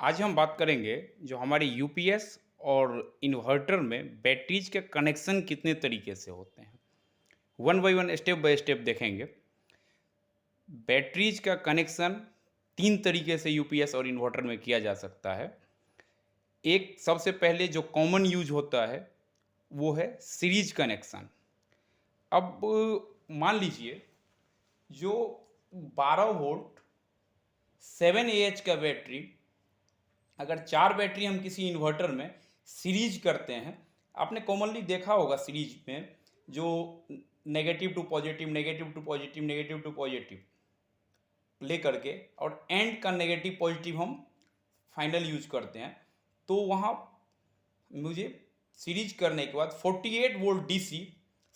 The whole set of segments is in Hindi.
आज हम बात करेंगे जो हमारे यूपीएस और इन्वर्टर में बैटरीज के कनेक्शन कितने तरीके से होते हैं। वन बाय स्टेप देखेंगे। बैटरीज का कनेक्शन 3 तरीके से यूपीएस और इन्वर्टर में किया जा सकता है। एक सबसे पहले जो कॉमन यूज होता है वो है सीरीज कनेक्शन। अब मान लीजिए जो 12 वोल्ट 7 एएच का बैटरी, अगर 4 बैटरी हम किसी इन्वर्टर में सीरीज करते हैं, आपने कॉमनली देखा होगा सीरीज में जो negative to positive, negative to positive, negative to positive ले करके और एंड का नेगेटिव पॉजिटिव हम फाइनल यूज करते हैं। तो वहाँ मुझे सीरीज करने के बाद 48 वोल्ट डीसी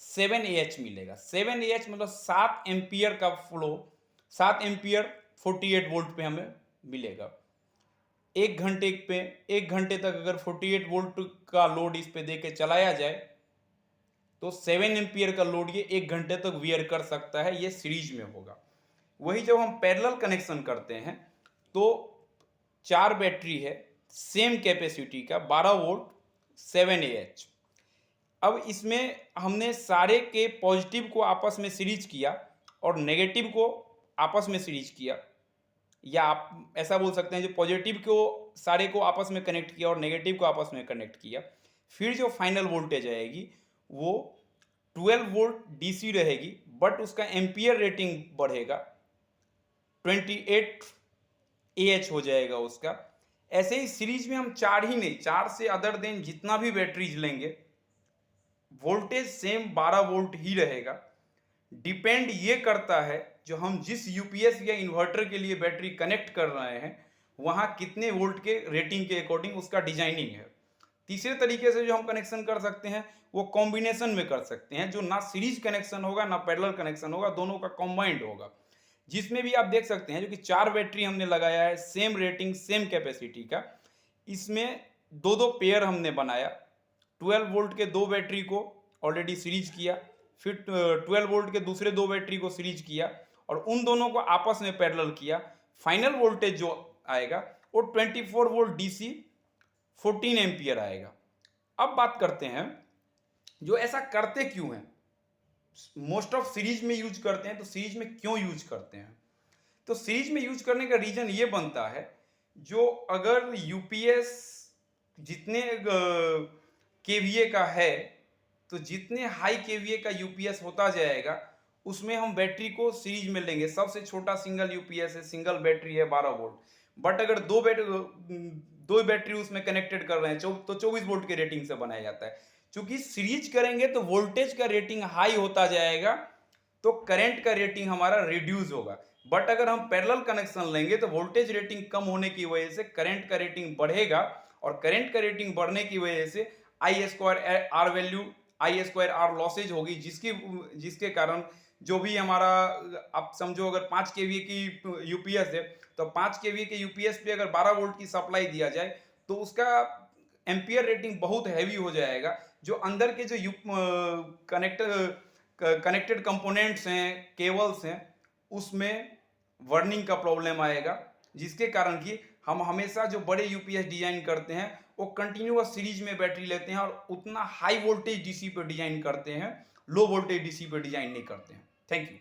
7 एएच मिलेगा। 7 एएच मतलब 7 एम्पियर का फ्लो, 7 एम्पियर 48 वोल्ट पे हमें मिलेगा। एक घंटे तक अगर 48 वोल्ट का लोड इस पे दे के चलाया जाए तो 7 एम्पियर का लोड ये 1 घंटे तक वियर कर सकता है। ये सीरीज में होगा। वही जब हम पैरेलल कनेक्शन करते हैं तो 4 बैटरी है सेम कैपेसिटी का 12 वोल्ट 7 एएच। अब इसमें हमने सारे के पॉजिटिव को आपस में सीरीज किया और नेगेटिव को आपस में सीरीज किया, या आप ऐसा बोल सकते हैं जो पॉजिटिव को सारे को आपस में कनेक्ट किया और नेगेटिव को आपस में कनेक्ट किया। फिर जो फाइनल वोल्टेज आएगी वो 12 वोल्ट डीसी रहेगी, बट उसका एम्पियर रेटिंग बढ़ेगा, 28 एएच हो जाएगा उसका। ऐसे ही सीरीज में हम 4 ही नहीं, 4 से अदर देन जितना भी बैटरीज लेंगे वोल्टेज सेम 12 वोल्ट ही रहेगा। डिपेंड ये करता है जो हम जिस यूपीएस या इन्वर्टर के लिए बैटरी कनेक्ट कर रहे हैं वहाँ कितने वोल्ट के रेटिंग के अकॉर्डिंग उसका डिजाइनिंग है। तीसरे तरीके से जो हम कनेक्शन कर सकते हैं वो कॉम्बिनेशन में कर सकते हैं, जो ना सीरीज कनेक्शन होगा ना पैरेलल कनेक्शन होगा, दोनों का कॉम्बाइंड होगा। जिसमें भी आप देख सकते हैं जो कि 4 बैटरी हमने लगाया है सेम रेटिंग सेम कैपेसिटी का, इसमें दो दो पेयर हमने बनाया। 12 वोल्ट के 2 बैटरी को ऑलरेडी सीरीज किया, फिर 12 वोल्ट के दूसरे 2 बैटरी को सीरीज किया और उन दोनों को आपस में पैरेलल किया। फाइनल वोल्टेज जो आएगा वो 24 वोल्ट डीसी 14 एम्पियर आएगा। अब बात करते हैं जो ऐसा करते क्यों हैं। मोस्ट ऑफ सीरीज में यूज करते हैं, तो सीरीज में क्यों यूज करते हैं? तो सीरीज में यूज करने का रीजन ये बनता है जो अगर यूपीएस जितने केवीए का है तो जितने हाई केवीए का यूपीएस होता जाएगा उसमें हम बैटरी को सीरीज में लेंगे। सबसे छोटा सिंगल यूपीएस है, सिंगल बैटरी है 12 वोल्ट, बट अगर दो बैटरी उसमें कनेक्टेड कर रहे हैं तो 24 वोल्ट के रेटिंग से बनाया जाता है। चूंकि सीरीज करेंगे तो वोल्टेज का रेटिंग हाई होता जाएगा तो करंट का रेटिंग हमारा रिड्यूस होगा, बट अगर हम पैरेलल कनेक्शन लेंगे तो वोल्टेज रेटिंग कम होने की वजह से करंट का रेटिंग बढ़ेगा और करंट का रेटिंग बढ़ने की वजह से I square R value, I square R losses होगी, जिसके कारण जो भी हमारा, आप समझो अगर 5 केवीए की यूपीएस है तो 5 केवीए के यूपीएस पे अगर 12 वोल्ट की सप्लाई दिया जाए तो उसका एम्पियर रेटिंग बहुत हैवी हो जाएगा। जो अंदर के जो कनेक्टेड कंपोनेंट्स हैं, केबल्स हैं, उसमें वर्निंग का प्रॉब्लम आएगा, जिसके कारण कि हम हमेशा जो बड़े यूपीएस डिजाइन करते हैं वो कंटिन्यूअस सीरीज में बैटरी लेते हैं और उतना हाई वोल्टेज डीसी पे डिजाइन करते हैं, लो वोल्टेज डीसी पे डिजाइन नहीं करते हैं। Thank you.